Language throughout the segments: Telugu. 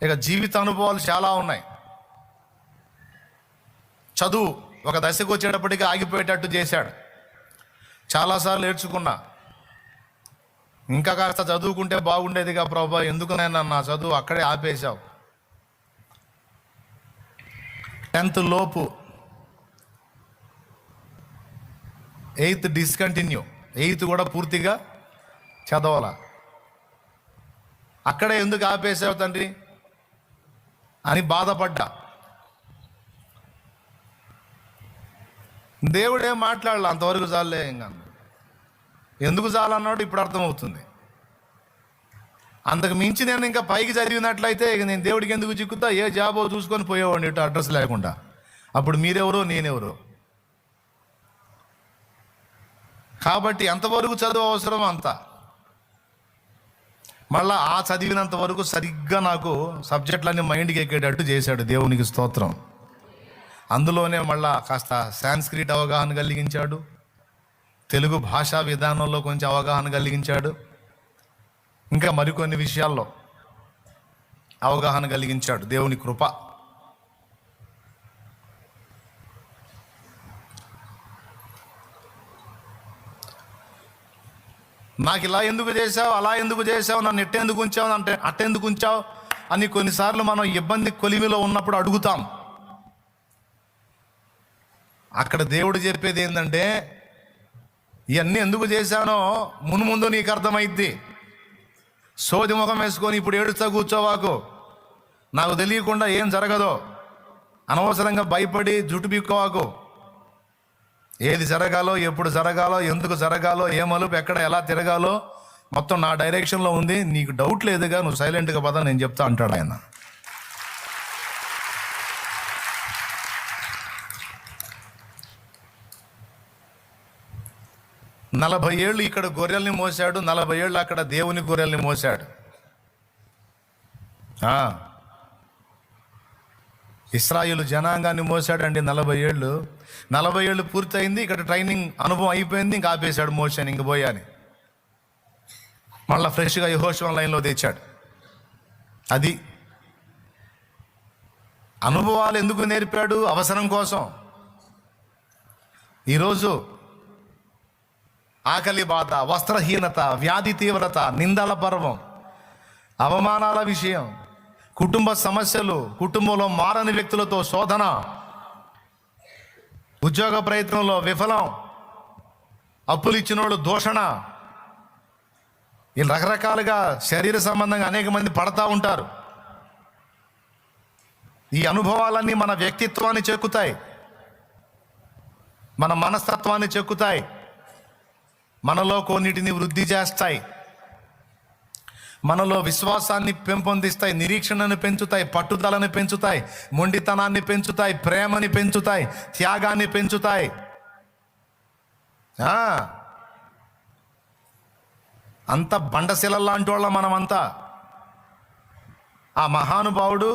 ఇక జీవిత అనుభవాలు చాలా ఉన్నాయి. చదువు ఒక దశకు వచ్చేటప్పటికి ఆగిపోయేటట్టు చేశాడు. చాలాసార్లు నేర్చుకున్నా, ఇంకా కాస్త చదువుకుంటే బాగుండేదిగా ప్రభా, ఎందుకు నేను నా చదువు అక్కడే ఆపేశావు. 10th లోపు 8th డిస్కంటిన్యూ, 8th కూడా పూర్తిగా చదవాల. అక్కడే ఎందుకు ఆపేసావు తండ్రి అని బాధపడ్డా. దేవుడే మాట్లాడాల, అంతవరకు చాలే, ఇంకా ఎందుకు చాలన్నాడు ఇప్పుడు అర్థమవుతుంది. అంతకు మించి నేను ఇంకా పైకి చదివినట్లయితే ఇక నేను దేవుడికి ఎందుకు చిక్కుతా, ఏ జాబో చూసుకొని పోయేవాడిని ఇటు అడ్రస్ లేకుండా. అప్పుడు మీరెవరో నేనెవరో. కాబట్టి ఎంతవరకు చదువు అవసరం అంత. మళ్ళా ఆ చదివినంత వరకు సరిగ్గా నాకు సబ్జెక్టులన్నీ మైండ్కి ఎక్కేటట్టు చేశాడు. దేవునికి స్తోత్రం. అందులోనే మళ్ళా కాస్త సాంస్క్రిట్ అవగాహన కలిగించాడు, తెలుగు భాషా విధానంలో కొంచెం అవగాహన కలిగించాడు, ఇంకా మరికొన్ని విషయాల్లో అవగాహన కలిగించాడు. దేవుని కృప. నాకు ఇలా ఎందుకు చేసావు, అలా ఎందుకు చేసావు, నన్ను ఎట్టెందుకు ఉంచావు అంటే అట్టెందుకు ఉంచావు అని కొన్నిసార్లు మనం ఇబ్బంది కొలిమిలో ఉన్నప్పుడు అడుగుతాం. అక్కడ దేవుడు చెప్పేది ఏంటంటే, ఇవన్నీ ఎందుకు చేశానో ముందు నీకు అర్థమైద్ది. సోది ముఖం వేసుకొని ఇప్పుడు ఏడుస్తా కూర్చోవాకు. నాకు తెలియకుండా ఏం జరగదో, అనవసరంగా భయపడి జుట్టు పీక్కోవాకు. ఏది జరగాలో, ఎప్పుడు జరగాలో, ఎందుకు జరగాలో, ఏ మలుపు ఎక్కడ ఎలా తిరగాలో మొత్తం నా డైరెక్షన్లో ఉంది. నీకు డౌట్ లేదుగా, నువ్వు సైలెంట్గా పద, నేను చెప్తా అంటాడు ఆయన. నలభై ఏళ్ళు ఇక్కడ గొర్రెల్ని మోసాడు, 40 ఏళ్ళు అక్కడ దేవుని గొర్రెల్ని మోసాడు. ఇశ్రాయేలు జనాంగాన్ని మోసాడండి 40 ఏళ్ళు. 40 ఏళ్ళు పూర్తయింది, ఇక్కడ ట్రైనింగ్ అనుభవం అయిపోయింది, ఇంకా ఆపేశాడు మోసాను, ఇంక పోయాని. మళ్ళీ ఫ్రెష్గా యెహోషువ లైన్లో తెచ్చాడు. అది అనుభవాలు ఎందుకు నేర్పాడు? అవసరం కోసం. ఈరోజు ఆకలి బాధ, వస్త్రహీనత, వ్యాధి తీవ్రత, నిందల పర్వం, అవమానాల విషయం, కుటుంబ సమస్యలు, కుటుంబంలో మారని వ్యక్తులతో శోధన, ఉద్యోగ ప్రయత్నంలో విఫలం, అప్పులు ఇచ్చినోళ్ళు దూషణ, ఇలా రకరకాలుగా శరీర సంబంధంగా అనేక మంది పడతా ఉంటారు. ఈ అనుభవాలన్నీ మన వ్యక్తిత్వాన్ని చెక్కుతాయి, మన మనస్తత్వాన్ని చెక్కుతాయి, మనలో కొన్నిటిని వృద్ధి చేస్తాయి, మనలో విశ్వాసాన్ని పెంపొందిస్తాయి, నిరీక్షణను పెంచుతాయి, పట్టుదలను పెంచుతాయి, మొండితనాన్ని పెంచుతాయి, ప్రేమని పెంచుతాయి, త్యాగాన్ని పెంచుతాయి. అంత బండశిలల్లాంటి వాళ్ళ మనమంతా. ఆ మహానుభావుడు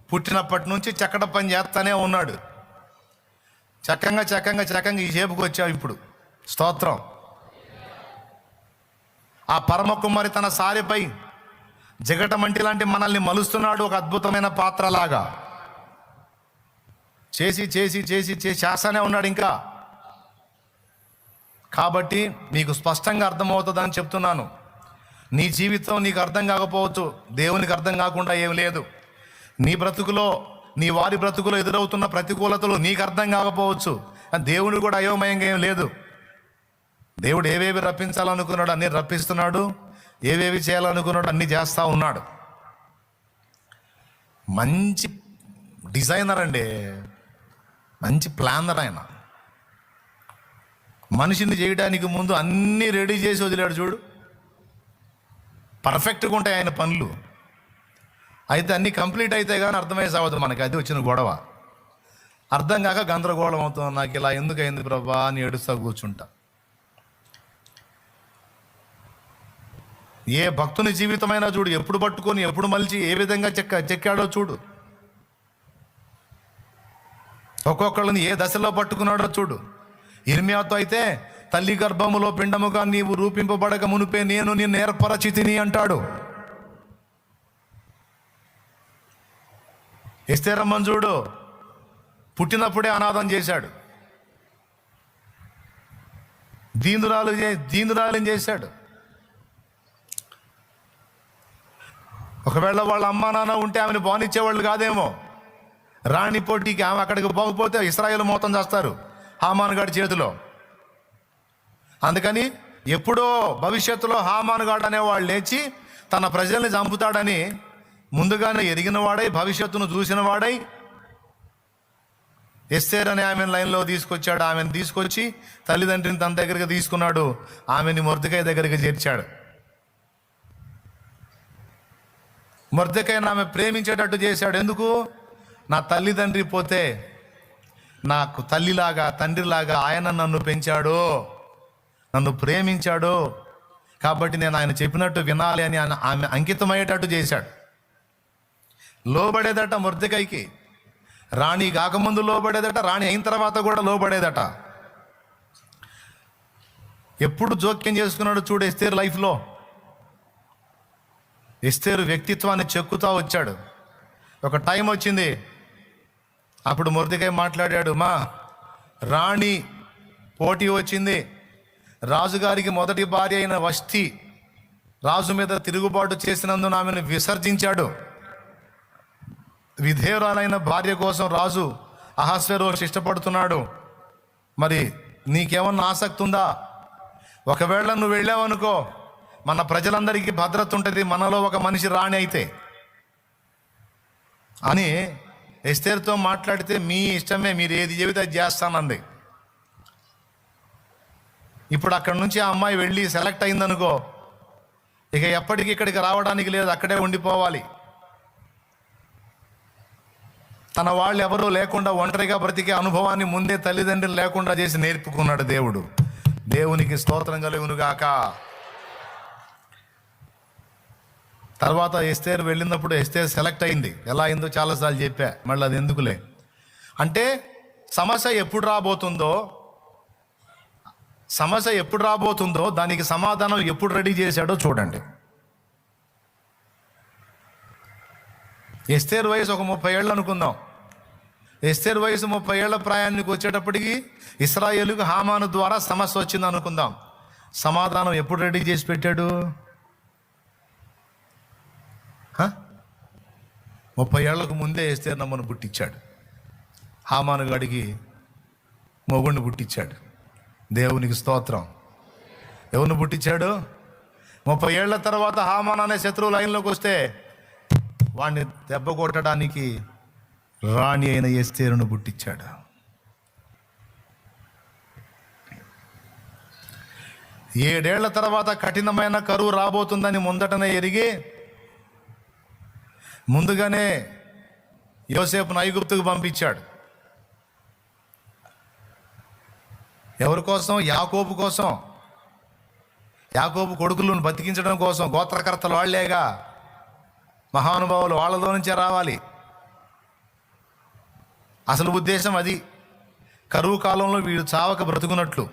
పుట్టినప్పటి నుంచి చక్కట పని చేస్తానే ఉన్నాడు. చక్కంగా ఈ చేపుకు వచ్చావు ఇప్పుడు. స్తోత్రం. ఆ పరమ కుమారి తన సారెపై జగటమంటి లాంటి మనల్ని మలుస్తున్నాడు, ఒక అద్భుతమైన పాత్రలాగా చేసి చేస్తానే ఉన్నాడు ఇంకా. కాబట్టి మీకు స్పష్టంగా అర్థమవుతుందని చెప్తున్నాను. నీ జీవితం నీకు అర్థం కాకపోవచ్చు, దేవునికి అర్థం కాకుండా ఏం లేదు. నీ బ్రతుకులో, నీ వారి బ్రతుకులో ఎదురవుతున్న ప్రతికూలతలు నీకు అర్థం కాకపోవచ్చు, దేవుని కూడా అయోమయంగా ఏం లేదు. దేవుడు ఏవేవి రప్పించాలనుకున్నాడు అన్నీ రప్పిస్తున్నాడు, ఏవేవి చేయాలనుకున్నాడు అన్నీ చేస్తూ ఉన్నాడు. మంచి డిజైనర్ అండి, మంచి ప్లానర్ ఆయన. మనిషిని చేయడానికి ముందు అన్నీ రెడీ చేసి వదిలాడు చూడు. పర్ఫెక్ట్గా ఉంటాయి ఆయన పనులు. అయితే అన్నీ కంప్లీట్ అయితే కానీ అర్థమయ్యే సావదు మనకి. అది వచ్చిన గొడవ. అర్థం కాక గందరగోళం అవుతుంది. నాకు ఇలా ఎందుకు అయింది ప్రభా అని ఏడుస్తా కూర్చుంటా. ఏ భక్తుని జీవితమైనా చూడు, ఎప్పుడు పట్టుకొని ఎప్పుడు మలిచి ఏ విధంగా చెక్కాడో చూడు. ఒక్కొక్కళ్ళని ఏ దశలో పట్టుకున్నాడో చూడు. ఇర్మియాతో అయితే తల్లి గర్భములో పిండముగా నీవు రూపింపబడక మునిపే నేను నిన్ను ఏర్పరచితిని అంటాడు. ఎస్తేరమ్మని చూడు, పుట్టినప్పుడే అనాథం చేశాడు, దీనురాలని చేశాడు. ఒకవేళ వాళ్ళ అమ్మా నాన్న ఉంటే ఆమెను బానిచ్చేవాళ్ళు కాదేమో. రాణి పోటీకి ఆమె అక్కడికి పోకపోతే ఇశ్రాయేలు మొత్తం చేస్తారు హామాను గాడి చేతిలో. అందుకని ఎప్పుడో భవిష్యత్తులో హామాను గాడు అనేవాడు లేచి తన ప్రజల్ని చంపుతాడని ముందుగానే ఎరిగిన వాడై, భవిష్యత్తును చూసిన వాడై ఎస్తేర్ అనే ఆమెను లైన్లో తీసుకొచ్చాడు. ఆమెను తీసుకొచ్చి తల్లిదండ్రిని తన దగ్గరికి తీసుకున్నాడు. ఆమెని మొర్దెకై దగ్గరికి చేర్చాడు. మొర్దెకైని ఆమె ప్రేమించేటట్టు చేశాడు. ఎందుకు? నా తల్లిదండ్రి పోతే నాకు తల్లిలాగా తండ్రిలాగా ఆయన నన్ను పెంచాడు, నన్ను ప్రేమించాడు, కాబట్టి నేను ఆయన చెప్పినట్టు వినాలి అని ఆమె అంకితమయ్యేటట్టు చేశాడు. లోబడేదట మొర్దెకైకి. రాణి కాకముందు లోబడేదట, రాణి అయిన తర్వాత కూడా లోబడేదట. ఎప్పుడు జోక్యం చేసుకున్నాడు చూడు ఎస్తేరు లైఫ్లో. ఎస్తేరు వ్యక్తిత్వాన్ని చెక్కుతా వచ్చాడు. ఒక టైం వచ్చింది, అప్పుడు మొర్దెకై మాట్లాడాడు, మా రాణి పోటీ వచ్చింది, రాజుగారికి మొదటి భార్య అయిన వష్టి రాజు మీద తిరుగుబాటు చేసినందున ఆమెను విసర్జించాడు. విధేయురాలైన భార్య కోసం రాజు అహస్వేరోషు ఇష్టపడుతున్నాడు. మరి నీకేమన్నా ఆసక్తి ఉందా? ఒకవేళ నువ్వు వెళ్ళావనుకో, మన ప్రజలందరికీ భద్రత ఉంటుంది, మనలో ఒక మనిషి రాణి అయితే అని ఎస్తేరుతో మాట్లాడితే, మీ ఇష్టమే, మీరు ఏది చెబితే అది చేస్తానంది. ఇప్పుడు అక్కడి నుంచి ఆ అమ్మాయి వెళ్ళి సెలెక్ట్ అయిందనుకో, ఇక ఎప్పటికీ ఇక్కడికి రావడానికి లేదు, అక్కడే ఉండిపోవాలి. తన వాళ్ళు ఎవరూ లేకుండా ఒంటరిగా బ్రతికే అనుభవాన్ని ముందే తల్లిదండ్రులు లేకుండా చేసి నేర్పుకున్నాడు దేవుడు. దేవునికి స్తోత్రం కలుగునుగాక. తర్వాత ఎస్తేరు వెళ్ళినప్పుడు ఎస్తేరు సెలెక్ట్ అయింది. ఎలా అయిందో చాలాసార్లు చెప్పా, మళ్ళీ అది ఎందుకులే. అంటే సమస్య ఎప్పుడు రాబోతుందో దానికి సమాధానం ఎప్పుడు రెడీ చేశాడో చూడండి. ఎస్తేరు వయసు ఒక 30 ఏళ్ళు అనుకుందాం. ఎస్తేరు వయసు 30 ఏళ్ల ప్రాయానికి వచ్చేటప్పటికి ఇశ్రాయేలుకు హామాను ద్వారా సమస్య వచ్చింది అనుకుందాం. సమాధానం ఎప్పుడు రెడీ చేసి పెట్టాడు? 30 ఏళ్లకు ముందే ఎస్తేరు నమ్మను పుట్టించాడు. హామాను గాడికి మొగుడిని పుట్టించాడు. దేవునికి స్తోత్రం. ఎవరిని పుట్టించాడు? 30 ఏళ్ల తర్వాత హామాను అనే శత్రువు లైన్లోకి వస్తే వాడిని దెబ్బ కొట్టడానికి రాణి అయిన ఎస్తేరును పుట్టించాడు. ఏడేళ్ల తర్వాత కఠినమైన కరువు రాబోతుందని ముందటనే ఎరిగి ముందుగానే యోసేపును ఐగుప్తుకు పంపించాడు. ఎవరి కోసం? యాకోబు కోసం. యాకోబు కొడుకులను బతికించడం కోసం. గోత్రకర్తలు వాళ్లేగా, మహానుభావులు వాళ్ళలో నుంచే రావాలి. అసలు ఉద్దేశం అది. కరువు కాలంలో వీడు చావక బ్రతుకున్నట్లు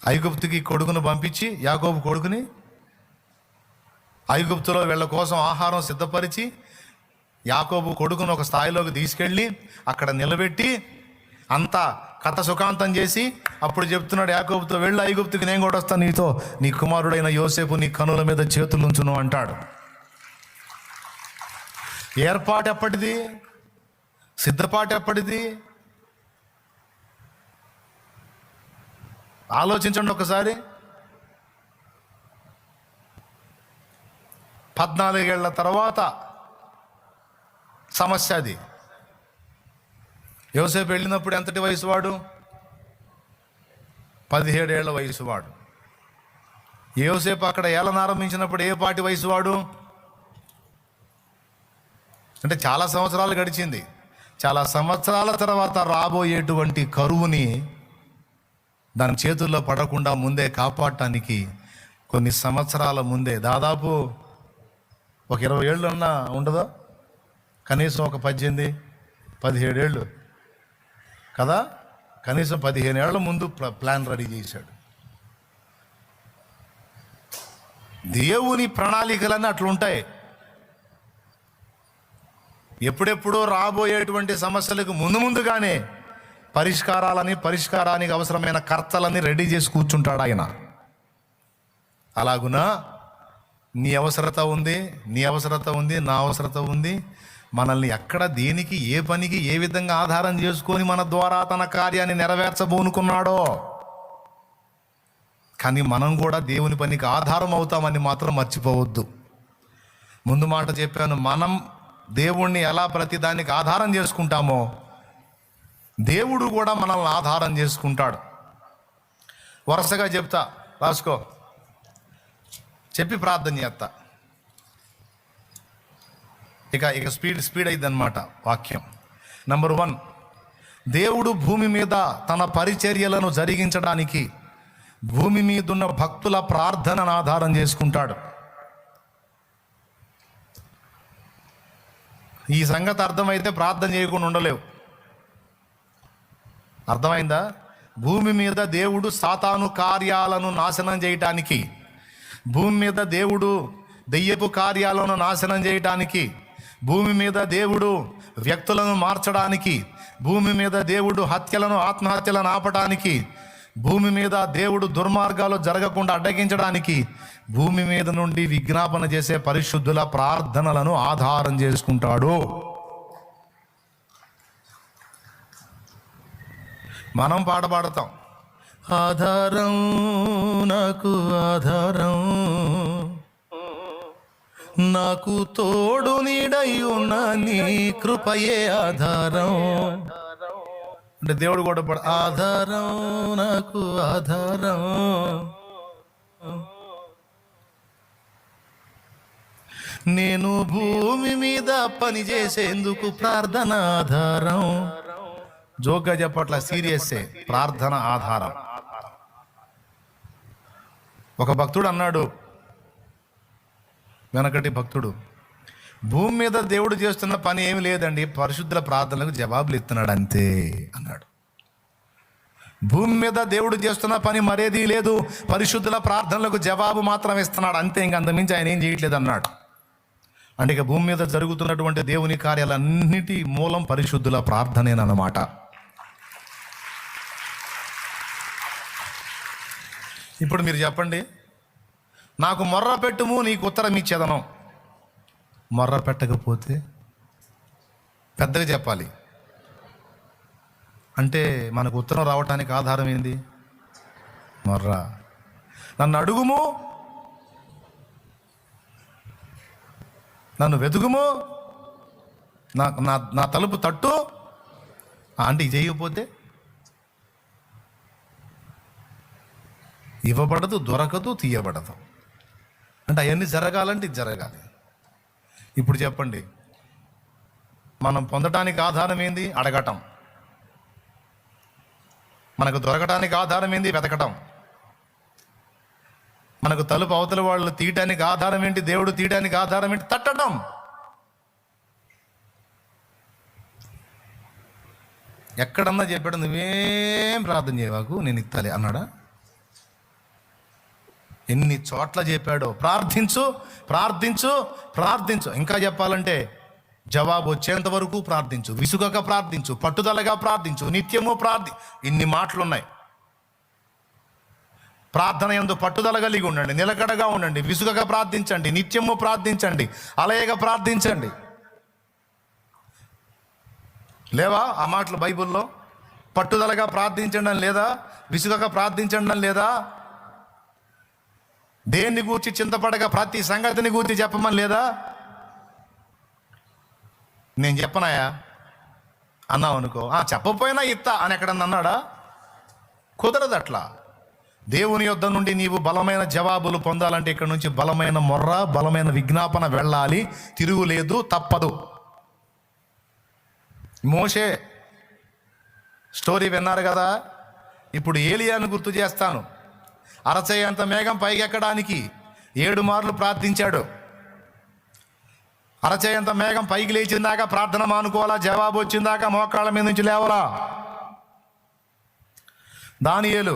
ఐగుప్తుకి కొడుకును పంపించి, యాకోబు కొడుకుని ఐగుప్తులో వీళ్ళ కోసం ఆహారం సిద్ధపరిచి, యాకోబు కొడుకును ఒక స్థాయిలోకి తీసుకెళ్ళి అక్కడ నిలబెట్టి అంతా కథ సుఖాంతం చేసి అప్పుడు చెప్తున్నాడు యాకోబుతో, వెళ్ళి ఐగుప్తుకి నేను కూడా వస్తాను నీతో, నీ కుమారుడైన యోసేపు నీ కనుల మీద చేతులు ఉంచును అంటాడు. ఏర్పాటు ఎప్పటిది? సిద్ధపాటు ఎప్పటిది? ఆలోచించండి ఒకసారి. 14 ఏళ్ల తర్వాత సమస్య అది. యోసేపు వెళ్ళినప్పుడు ఎంతటి వయసు వాడు? 17 ఏళ్ల వయసు వాడు. యోసేపు అక్కడ ఏలన ఆరంభించినప్పుడు ఏ పాటి వయసు వాడు? అంటే చాలా సంవత్సరాలు గడిచింది. చాలా సంవత్సరాల తర్వాత రాబోయేటువంటి కరువుని దాని చేతుల్లో పడకుండా ముందే కాపాడటానికి కొన్ని సంవత్సరాల ముందే, దాదాపు ఒక 20 ఏళ్ళు అన్నా ఉండదా, కనీసం ఒక 18-17 ఏళ్ళు కదా, కనీసం 15 ఏళ్ల ముందు ప్లాన్ రెడీ చేశాడు. దేవుని ప్రణాళికలన్నీ అట్లుంటాయి. ఎప్పుడెప్పుడో రాబోయేటువంటి సమస్యలకు ముందుగానే పరిష్కారానికి అవసరమైన కర్తలని రెడీ చేసి కూర్చుంటాడు ఆయన. అలాగునా నీ అవసరత ఉంది, నా అవసరత ఉంది. మనల్ని ఎక్కడ, దేనికి, ఏ పనికి, ఏ విధంగా ఆధారం చేసుకొని మన ద్వారా తన కార్యాన్ని నెరవేర్చబోనుకున్నాడో. కానీ మనం కూడా దేవుని పనికి ఆధారం అవుతామని మాత్రం మర్చిపోవద్దు. ముందు మాట చెప్పాను, మనం దేవుణ్ణి ఎలా ప్రతిదానికి ఆధారం చేసుకుంటామో దేవుడు కూడా మనల్ని ఆధారం చేసుకుంటాడు. వరుసగా చెప్తా, రాసుకో, చెప్పి ప్రార్థన చేస్తా. ఇక స్పీడ్ అయింది అన్నమాట వాక్యం. నంబర్ 1, దేవుడు భూమి మీద తన పరిచర్యలను జరిగించడానికి భూమి మీదున్న భక్తుల ప్రార్థనను ఆధారం చేసుకుంటాడు. ఈ సంగతి అర్థమైతే ప్రార్థన చేయకుండా ఉండలేవు. అర్థమైందా? భూమి మీద దేవుడు సాతాను కార్యాలను నాశనం చేయటానికి, భూమి మీద దేవుడు దెయ్యపు కార్యాలను నాశనం చేయటానికి, భూమి మీద దేవుడు వ్యక్తులను మార్చడానికి, భూమి మీద దేవుడు హత్యలను, ఆత్మహత్యలను ఆపడానికి, భూమి మీద దేవుడు దుర్మార్గాలు జరగకుండా అడ్డగించడానికి భూమి మీద నుండి విజ్ఞాపన చేసే పరిశుద్ధుల ప్రార్థనలను ఆధారం చేసుకుంటాడు. మనం పాట పాడతాం, ఆధారం నాకు ఆధారం, నాకు తోడు నీడై ఉన్న నీ కృపయే ఆధారం. అంటే దేవుడు కూడా ఆధారం నాకు ఆధారం. నేను భూమి మీద పని చేసేందుకు ప్రార్థన ఆధారం. జోక్గా చెప్పట్ల, సీరియస్సే, ప్రార్థన ఆధారం. ఒక భక్తుడు అన్నాడు, వెనకటి భక్తుడు, భూమి మీద దేవుడు చేస్తున్న పని ఏమి లేదండి, పరిశుద్ధుల ప్రార్థనలకు జవాబులు ఇస్తున్నాడు అంతే అన్నాడు. భూమి మీద దేవుడు చేస్తున్న పని మరేదీ లేదు, పరిశుద్ధుల ప్రార్థనలకు జవాబు మాత్రం ఇస్తున్నాడు అంతే, ఇంక అంతమించి ఆయన ఏం చేయట్లేదు అన్నాడు. అంటే ఇక భూమి మీద జరుగుతున్నటువంటి దేవుని కార్యాలన్నిటి మూలం పరిశుద్ధుల ప్రార్థనేనన్నమాట. ఇప్పుడు మీరు చెప్పండి, నాకు మొర్ర పెట్టుము నీకు ఉత్తరం ఇచ్చేదను. మొర్ర పెట్టకపోతే పెద్దగా చెప్పాలి. అంటే మనకు ఉత్తరం రావటానికి ఆధారం ఏంది? మొర్ర. నన్ను అడుగుము, నన్ను వెతుకుము, నా తలుపు తట్టు అంటే చేయకపోతే ఇవ్వబడదు, దొరకదు, తీయబడదు. అంటే అవన్నీ జరగాలంటే ఇది జరగాలి. ఇప్పుడు చెప్పండి, మనం పొందటానికి ఆధారం ఏంది? అడగటం. మనకు దొరకటానికి ఆధారం ఏంది? వెతకటం. మనకు తలుపు అవతల వాళ్ళు తీయటానికి ఆధారం ఏంటి? దేవుడు తీయటానికి ఆధారం ఏంటి? తట్టడం. ఎక్కడన్నా చెప్పాడు, నువ్వేం ప్రార్థన చేయవాకు నేను ఇస్తాలే అన్నాడా? ఎన్ని చోట్ల చెప్పాడో, ప్రార్థించు ప్రార్థించు ప్రార్థించు. ఇంకా చెప్పాలంటే జవాబు వచ్చేంత వరకు ప్రార్థించు, విసుగక ప్రార్థించు, పట్టుదలగా ప్రార్థించు, నిత్యము ఇన్ని మాటలున్నాయి. ప్రార్థన యందు పట్టుదల కలిగి ఉండండి, నిలకడగా ఉండండి, విసుగగా ప్రార్థించండి, నిత్యము ప్రార్థించండి, అలయగా ప్రార్థించండి. లేవా ఆ మాటలు బైబిల్లో? పట్టుదలగా ప్రార్థించండి లేదా? విసుగగా ప్రార్థించండి లేదా? దేన్ని గూర్చి చింతపడగా ప్రతి సంగతిని గూర్చి చెప్పమని లేదా? నేను చెప్పనాయా అన్నావు అనుకో, చెప్పపోయినా ఇత్తా అని ఎక్కడన్నా అన్నాడా? కుదరదు అట్లా. దేవుని యొద్ద నుండి నీవు బలమైన జవాబులు పొందాలంటే ఇక్కడ నుంచి బలమైన మొర్ర, బలమైన విజ్ఞాపన వెళ్ళాలి. తిరుగులేదు, తప్పదు. మోషే స్టోరీ విన్నారు కదా. ఇప్పుడు ఏలియాను గుర్తు చేస్తాను. అరచేయంత మేఘం పైకెక్కడానికి 7 మార్లు ప్రార్థించాడు. అరచేయంత మేఘం పైకి లేచిందాక ప్రార్థన మానుకోవాలా, జవాబు వచ్చిందాక మోకాళ్ళ మీద నుంచి లేవలా. దానియేలు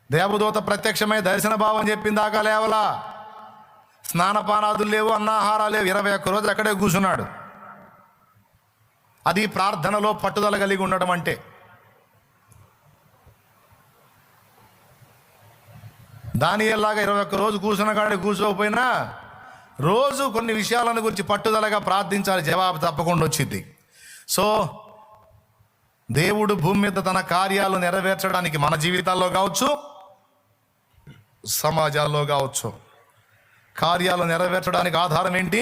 దేవదూత ప్రత్యక్షమై దర్శన భావం చెప్పిందాకా లేవలా. స్నానపానాదులు లేవు, అన్నాహారాలు లేవు, 21 రోజులు అక్కడే కూర్చున్నాడు. అది ప్రార్థనలో పట్టుదల కలిగి ఉండడం అంటే. దానియేలులాగా 21 రోజు కూర్చున్న కాడ కూర్చోకపోయినా రోజు కొన్ని విషయాలను గురించి పట్టుదలగా ప్రార్థించాలి, జవాబు తప్పకుండా వచ్చింది. సో దేవుడు భూమి మీద తన కార్యాలు నెరవేర్చడానికి మన జీవితాల్లో కావచ్చు, సమాజాల్లో కావచ్చు, కార్యాలు నెరవేర్చడానికి ఆధారం ఏంటి?